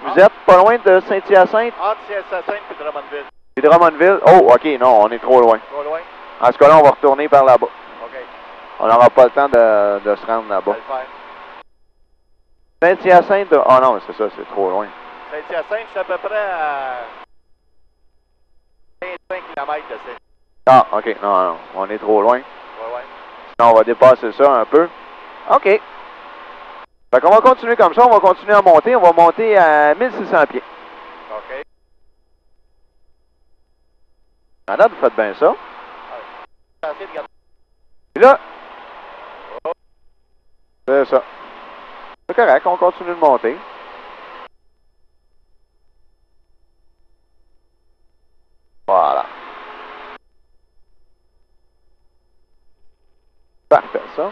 Vous êtes pas loin de Saint-Hyacinthe? Entre Saint-Hyacinthe et Drummondville. Et Drummondville? Oh, OK, non, on est trop loin. Trop loin? En ce cas-là, on va retourner par là-bas. OK. On n'aura pas le temps de se rendre là-bas. On va le faire. Saint-Hyacinthe, oh non, c'est ça, c'est trop loin. Saint-Hyacinthe, c'est à peu près à 25 km de Saint-Hyacinthe. Ah, OK, non, non, on est trop loin. Ouais, ouais. Sinon, on va dépasser ça un peu. OK. Fait qu'on va continuer comme ça, on va continuer à monter. On va monter à 1600 pieds. OK. À date, vous faites bien ça. Assez de garder. Et là, c'est ça. C'est correct, on continue de monter. Voilà. Parfait, ça.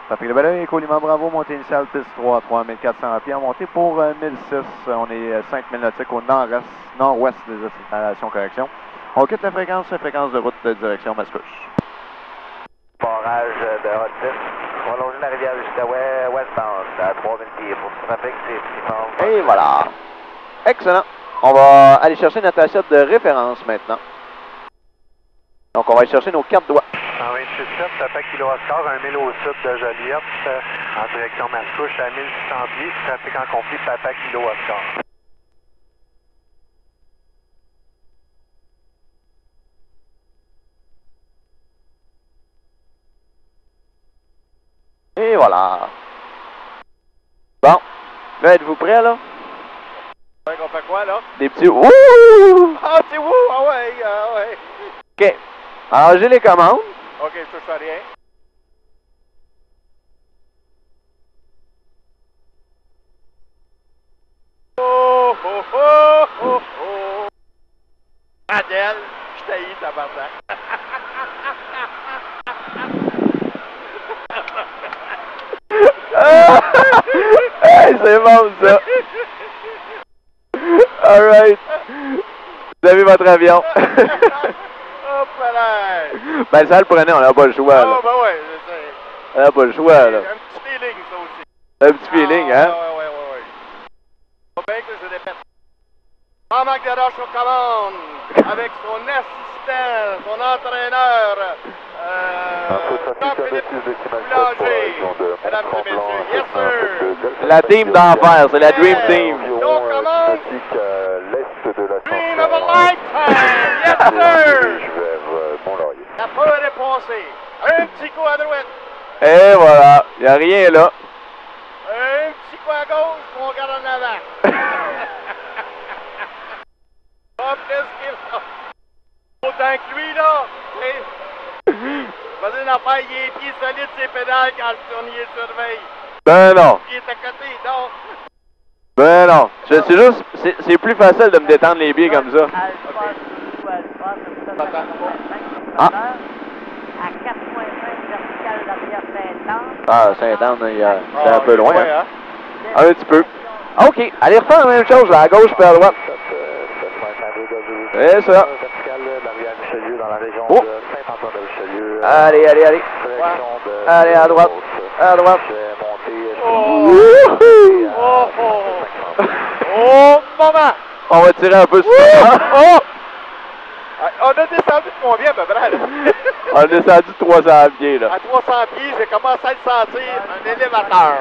Patrick Lebel, Éco Lima Bravo, montée initiale, piste 3, 3400 pieds, montée pour 1006. On est 5000 nautiques au nord-ouest des installations correction. On quitte la fréquence de route de direction Mascouche. Barrage de Hot 10. On va longer la rivière du Chutaouais, westbound, à 3000 pieds pour tout trafic, c'est Et voilà. Excellent. On va aller chercher notre assiette de référence maintenant. Donc, on va aller chercher nos cartes droits. 126.7, Papa Kilo Oscar, 1 000 au sud de Joliette, en direction Mascouche à 1600 pieds, trafic en conflit, Papa Kilo Oscar. Et voilà. Bon. Là, êtes-vous prêts, là? On fait quoi, là? Des petits ouh! Ah, c'est où? Ah ouais, ah ouais. OK. Alors, j'ai les commandes. OK, je touche à rien. Oh, oh, oh, oh, oh. Adèle, je t'haïs, tabarnak. Hey, c'est bon, ça. All right. Vous avez votre avion. Hop là! Ben, ça le prenait, on n'a pas le choix, là. Oh, ben ouais, je sais. On n'a pas le choix, là. Un petit feeling, ça aussi. Un petit feeling, hein? Ouais. Faut bien que je répète. Jean-Marc Desroches aux commandes, avec son assistant, son entraîneur, Jean-Philippe Boulanger. Mesdames et messieurs, yes sir! La team d'enfer, c'est la Dream Team. Nos commandes, Dream of a lifetime, yes sir! La peur est passée. Un petit coup à droite. Et voilà, il n'y a rien là. Un petit coup à gauche, on regarde en avant. Pas plus qu'il a. Autant que lui, là. Vas-y, l'affaire, il est pieds solides, ses pédales quand le tournier surveille. Ben non. Il est à côté, non. Ben non. C'est juste, c'est plus facile de me détendre les pieds comme ça. Ah. À 4,5 vertical l'arrière Saint-Anne. Ah, Saint-Anne, c'est un peu loin. Ouais, Hein? Un petit peu. OK, allez refaire la même chose, là, à gauche puis à droite. C'est ça. Oh. Allez. Allez, à droite. À droite. Oh, moment! On va tirer un peu sur ça. Oh! On a descendu de combien, à peu près, là? On a descendu de 300 pieds, là. À 300 pieds, j'ai commencé à le sentir, un élévateur.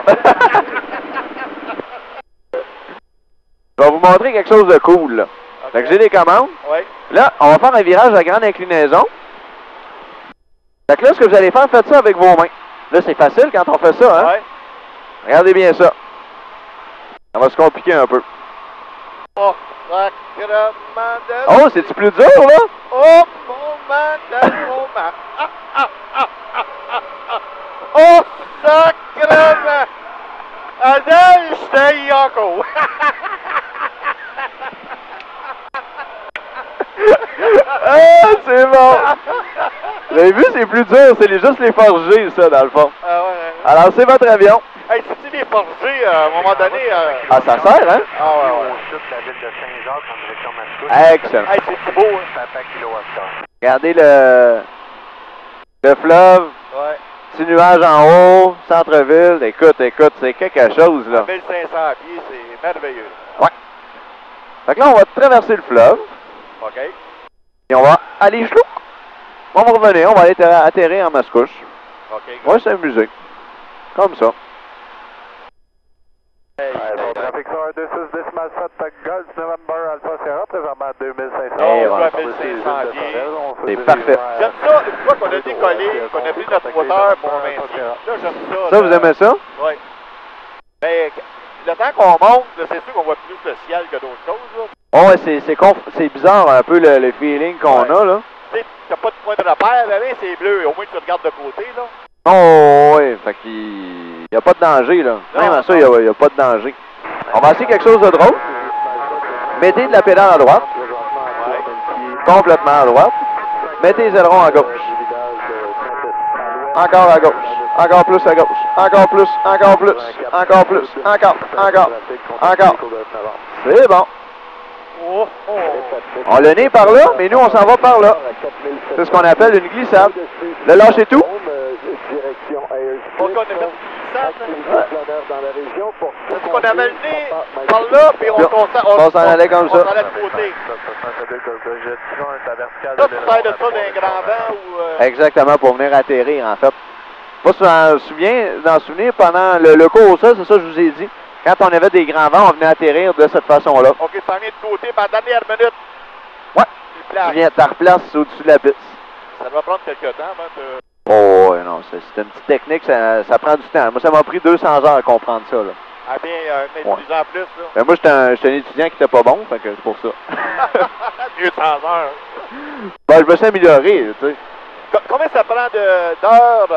Je vais vous montrer quelque chose de cool, là. Okay. Fait que j'ai des commandes. Oui. Là, on va faire un virage à grande inclinaison. Fait que là, ce que vous allez faire, faites ça avec vos mains. Là, c'est facile quand on fait ça, hein? Oui. Regardez bien ça. Ça va se compliquer un peu. Oh, sacrement de... Oh, c'est-tu plus dur, là? Oh, moment de moment. Oh, sacrement! Adèle, je t'haïs encore. Ah, c'est bon! Vous avez vu, c'est plus dur, c'est juste les forger, ça, dans le fond. Ah ouais. Alors, c'est votre avion. Hey, si tu aussi les forger à un moment donné. Ah, ça sert, hein? Ah ouais, Au ouais. sud de la ville de Saint-Jacques, en direction Mascouche. Excellent. Hey, c'est beau, hein? Papa kWh. Regardez le fleuve, Ouais. petit nuage en haut, centre-ville. Écoute, c'est quelque chose, là. 1500 pieds, c'est merveilleux. Fait que là, on va traverser le fleuve OK. et on va aller chlouc. On va revenir, on va aller atterrir en Mascouche. OK. On va s'amuser. Comme ça. Hey, Traffic Star 26 Golf November Alpha Sierra, présentement 2500. Et on voilà. joue à 1500 pieds. C'est parfait. J'aime ça, une fois qu'on a décollé, qu'on a pris notre hauteur pour un maintien. Là, j'aime ça. Ça, là. vous aimez ça? Oui. Mais le temps qu'on monte, là, c'est sûr qu'on voit plus le ciel que d'autres choses. Là. Oh, ouais, c'est bizarre un peu le feeling qu'on a, là. Tu sais, t'as pas de point de repère, mais c'est bleu. Au moins, tu regardes de côté, là. Oh, ouais, fait qu'il n'y a pas de danger, là. Non, Même à ça, non. il n'y a pas de danger. On va essayer quelque chose de drôle. Mettez de la pédale à droite, complètement à droite. Mettez les ailerons à gauche. Encore à gauche. Encore plus à gauche. Encore plus, encore plus, encore plus, encore. C'est bon. Oh, oh. On le nez par là, mais nous, on s'en va par là. C'est ce qu'on appelle une glissade. Le lâchez tout. Donc, on a fait une glissade. C'est qu'on avait le nez par là, puis On s'en allait comme ça. On s'en allait de côté. Là, tu sers de ça d'un grand vent ou... Exactement, pour venir atterrir, en fait. Pas si vous en souvenir, pendant le cours au sol, c'est ça que je vous ai dit. Quand on avait des grands vents, on venait atterrir de cette façon-là. OK, ça vient de côté, par la dernière minute. Ouais. Tu places. Tu viens, tu replaces au-dessus de la piste. Ça doit prendre quelques temps avant de... Oh, ouais, non, c'est une petite technique, ça prend du temps. Moi, ça m'a pris 200 heures à comprendre ça, là. Ah bien, mais Ouais. 10 ans plus, là. Ben, moi, j'étais un étudiant qui était pas bon, fait que c'est pour ça. Mieux 100 heures. Ben, je me suis amélioré, tu sais. Combien ça prend d'heures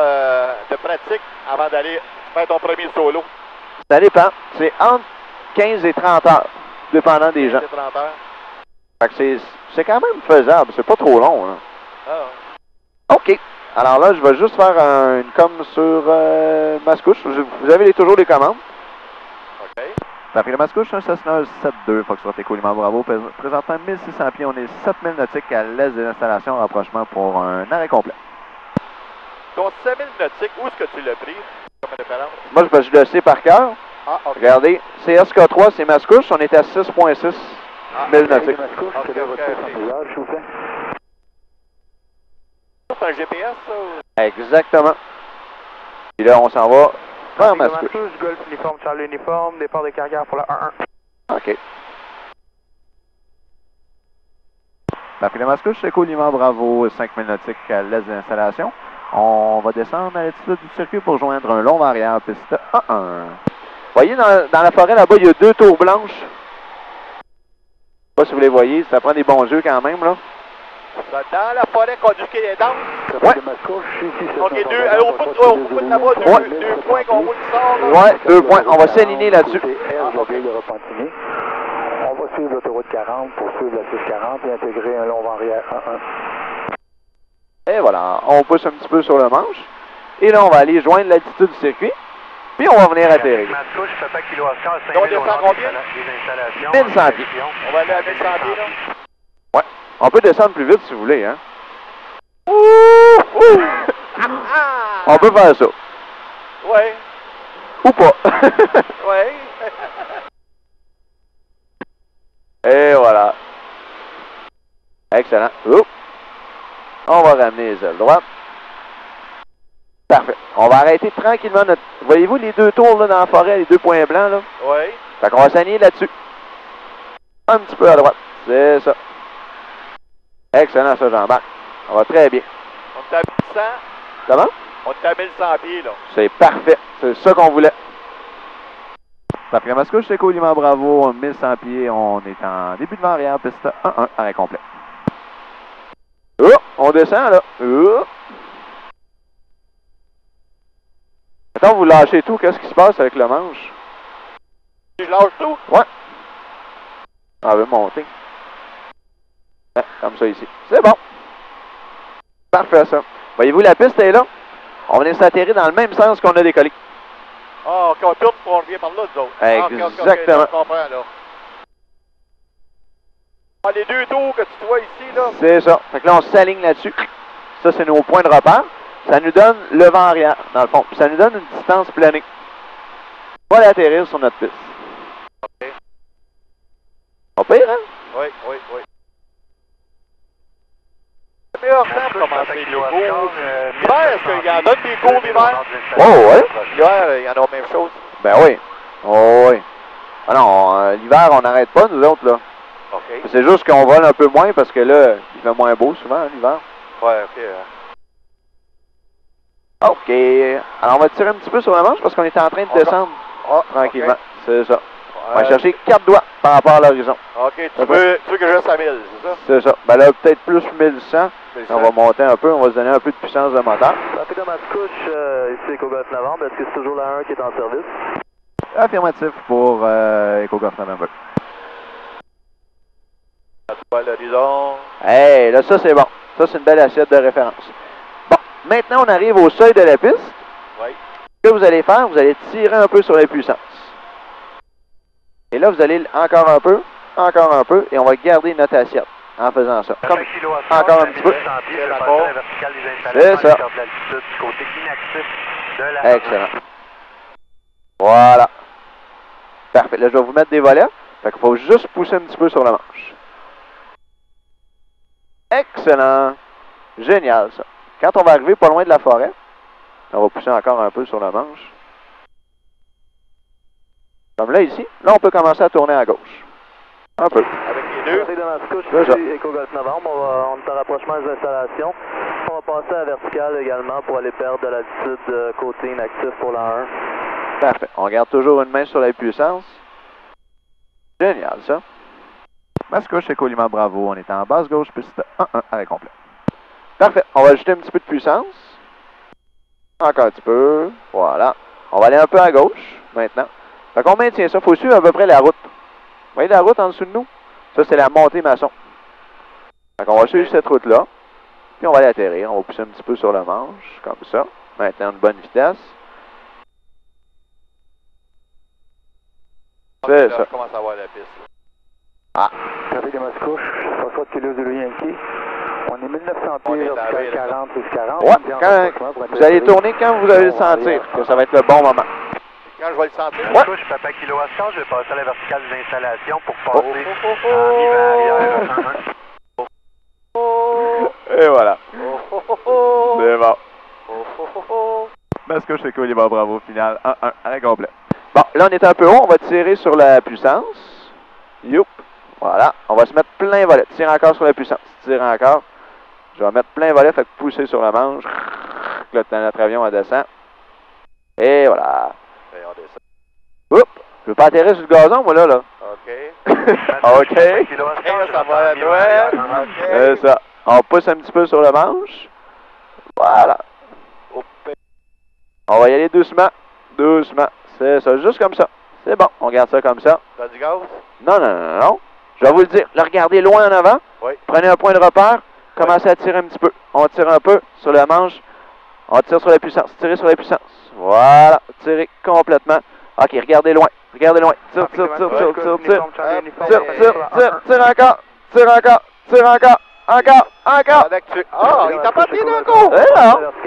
de pratique avant d'aller faire ton premier solo? Ça dépend. C'est entre 15 et 30 heures, dépendant des gens. C'est 30 heures. Fait que c'est quand même faisable, c'est pas trop long, là. Ah, OK. Alors là, je vais juste faire une com sur Mascouche. Vous avez toujours les commandes. OK. Parfait, le Mascouche, un Cessna 7-2, Foxtrot Éco Lima Bravo. Présentement 1600 pieds, on est 7000 nautiques à l'est de l'installation, rapprochement pour un arrêt complet. Ton 7000 nautique, où est-ce que tu l'as pris comme référence? Moi, je le sais par cœur. Ah, OK. Regardez, CSK3, c'est Mascouche, on est à 6,6 000 nautiques. C'est un GPS, ça? Ou... Exactement. Puis là, on s'en va vers Mascouche. Golf uniforme, Charlie uniforme, départ de carrière pour le 1-1. OK. Parfait, le Mascouche, Éco Lima Bravo, 5000 nautiques à l'est de l'installation. On va descendre à l'altitude du circuit pour joindre un long arrière, piste 1-1. Voyez, dans la forêt, là-bas, il y a 2 tours blanches. Je sais pas si vous les voyez, ça prend des bons yeux quand même, là. Dans la forêt conduite et dense. Ouais. OK, au bout de là-bas, deux points qu'on roule qui sort, là. Ouais, 2 points. On va s'aligner là-dessus. On va suivre l'autoroute 40 pour suivre la 640 et intégrer un long vent arrière 1-1. Et voilà, on pousse un petit peu sur le manche. Et là, on va aller joindre l'altitude du circuit. Puis on va venir atterrir. Mascouche, Papa Kilo Oscar, Donc, on descend combien? des installations. 1100 pieds. On va aller à 1100 pieds, là. Ouais. On peut descendre plus vite si vous voulez, hein. On peut faire ça. Ouais. Ou pas. Ouais. Et voilà. Excellent. Oups. On va ramener les ailes droites. Parfait. On va arrêter tranquillement notre... Voyez-vous les 2 tours là dans la forêt, les 2 points blancs là? Ouais. Fait qu'on va s'aligner là-dessus. Un petit peu à droite. C'est ça. Excellent ça, Jean-Marc. On va très bien. On est à 1100. Comment? On est à 1100 pieds, là. C'est parfait. C'est ça qu'on voulait. Parfait. Mascouche, Éco Lima Bravo, 1100 pieds. On est en début de vent arrière, piste 1-1, arrêt complet. Oh, on descend là. Oh. Attends, vous lâchez tout. Qu'est-ce qui se passe avec le manche? Je lâche tout? Ouais. On veut monter. Ouais, comme ça ici. C'est bon. Parfait ça. Voyez-vous, la piste est là. On vient s'atterrir dans le même sens qu'on a décollé. Ah, OK, on tourne on revient par là, nous autres. Exactement. Je comprends, là. Ah, les deux tours que tu vois ici, là. C'est ça. Fait que là, on s'aligne là-dessus. Ça, c'est nos points de repère. Ça nous donne le vent arrière, dans le fond. Puis ça nous donne une distance planée. On va aller atterrir sur notre piste. OK. Pas pire, hein? Oui. Le meilleur temps pour commencer les cours. L'hiver, est-ce qu'il y en a des cours l'hiver? Oh, ouais. L'hiver, il y en a la même chose. Ben oui. Oh, oui. Ah non, l'hiver, on n'arrête pas, nous autres, là. OK. C'est juste qu'on vole un peu moins parce que là, il fait moins beau souvent, hein, l'hiver. Ouais, OK. OK. Alors, on va tirer un petit peu sur la manche parce qu'on est en train de descendre tranquillement. Okay. C'est ça. On va chercher 4 doigts par rapport à l'horizon. OK, tu veux que je reste à 1000, c'est ça? C'est ça. Ben là, peut-être plus 1100. On va monter un peu, on va se donner un peu de puissance de moteur. Rapide de Mascouche, ici EcoGolf Novembre, est-ce que c'est toujours la 1 qui est en service? Affirmatif pour EcoGolf November. Tu vois l'horizon. Hey, là, ça c'est bon. Ça, c'est une belle assiette de référence. Bon, maintenant, on arrive au seuil de la piste. Oui. Ce que vous allez faire, vous allez tirer un peu sur les puissances. Et là, vous allez encore un peu, et on va garder notre assiette en faisant ça. Comme, encore un petit peu. C'est ça. Excellent. Voilà. Parfait. Là, je vais vous mettre des volets. Fait qu'il faut juste pousser un petit peu sur la manche. Excellent. Génial, ça. Quand on va arriver pas loin de la forêt, on va pousser encore un peu sur la manche. Comme là, ici. Là, on peut commencer à tourner à gauche. Un peu. Avec les deux. C'est ça. EcoGolf Novembre, on est en rapprochement des installations. On va passer à la verticale également pour aller perdre de l'altitude côté inactif pour la 1. Parfait. On garde toujours une main sur la puissance. Génial, ça. Mascouche et Colima Bravo. On est en basse gauche, piste 1-1, arrêt complet. Parfait. On va ajouter un petit peu de puissance. Encore un petit peu. Voilà. On va aller un peu à gauche, maintenant. Fait qu'on maintient ça. Il faut suivre à peu près la route. Vous voyez la route en dessous de nous? Ça, c'est la montée maçon. Fait qu'on va suivre cette route-là. Puis on va aller atterrir. On va pousser un petit peu sur la manche, comme ça. Maintenant, une bonne vitesse. C'est ça. Je commence à voir la piste. Ah. Trafic de Mascouche, 60 kg de Yankee. On est 1900 pieds, vertical 40 plus 40. Ouais, quand vous allez tourner quand vous allez le sentir, que ça va être le bon moment. Quand je vais le sentir. Mascouche, Papa Kilo Oscar, je vais passer à la verticale des installations pour passer en mi-vent arrière. Et voilà. C'est bon. Mascouche et Colima Bravo, final 1-1, arrêt complet. Bon, là, on est un peu haut. On va tirer sur la puissance. Youp. Voilà. On va se mettre plein volet. Tire encore sur la puissance. Tire encore. Je vais mettre plein volet. Fait que pousser sur la manche. Là, notre avion, elle descend. Et voilà. Et on descend. Oups. Je veux pas atterrir sur le gazon, moi, là. OK. OK. Ça va à droite. OK. C'est ça. On pousse un petit peu sur la manche. Voilà. On va y aller doucement. Doucement. C'est ça. Juste comme ça. C'est bon. On garde ça comme ça. T'as du gaz? Non. Je vais vous le dire. Le regardez loin en avant. Oui. Prenez un point de repère. Commencez à tirer un petit peu. On tire un peu sur la manche. On tire sur la puissance. Tirez sur la puissance. Voilà. Tirez complètement. OK, regardez loin. Regardez loin. Tire. Tire encore. Tire encore. Tire encore. Encore. Il t'a pas pris d'un coup. Eh non. Je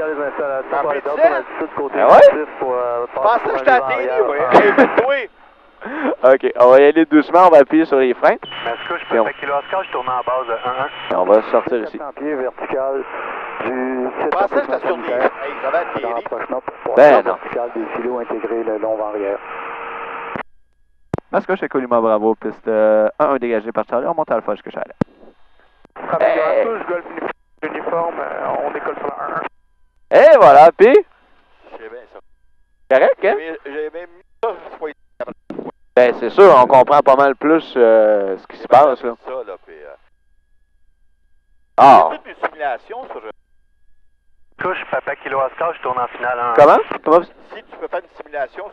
pensais que j'étais à la télé, oui. OK, on va y aller doucement. On va appuyer sur les freins. Mascouche, Papa Kilo Oscar, je tourne en base de 1-1. Et on va sortir ici. 700 pieds vertical du Je pensais que c'était sur des... Hey, ils avaient atterri. Ben non. Vertical des silos intégrés le long vent arrière. Mascouche et Colima Bravo, piste 1-1 dégagé par Charlie. On monte à Alpha jusqu'à Chalet. Mascouche, Golf uniforme, on décolle sur la 1-1. Et voilà, puis... J'ai bien ça. Correct, hein? J'ai même mis ça, Ben, c'est sûr, on comprend pas mal plus ce qui se passe, là. Ça, là, puis... Ah! J'ai fait des simulations sur... Couche, Papa Kilo Oscar, je tourne en finale 1. Comment? Si tu peux faire une simulation...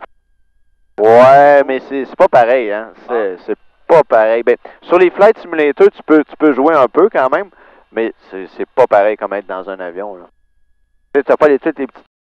Ouais, mais c'est pas pareil, hein. C'est pas pareil. Ben, sur les Flight Simulator, tu peux jouer un peu quand même, mais c'est pas pareil comme être dans un avion, là. Tu sais, t'as pas toutes les petites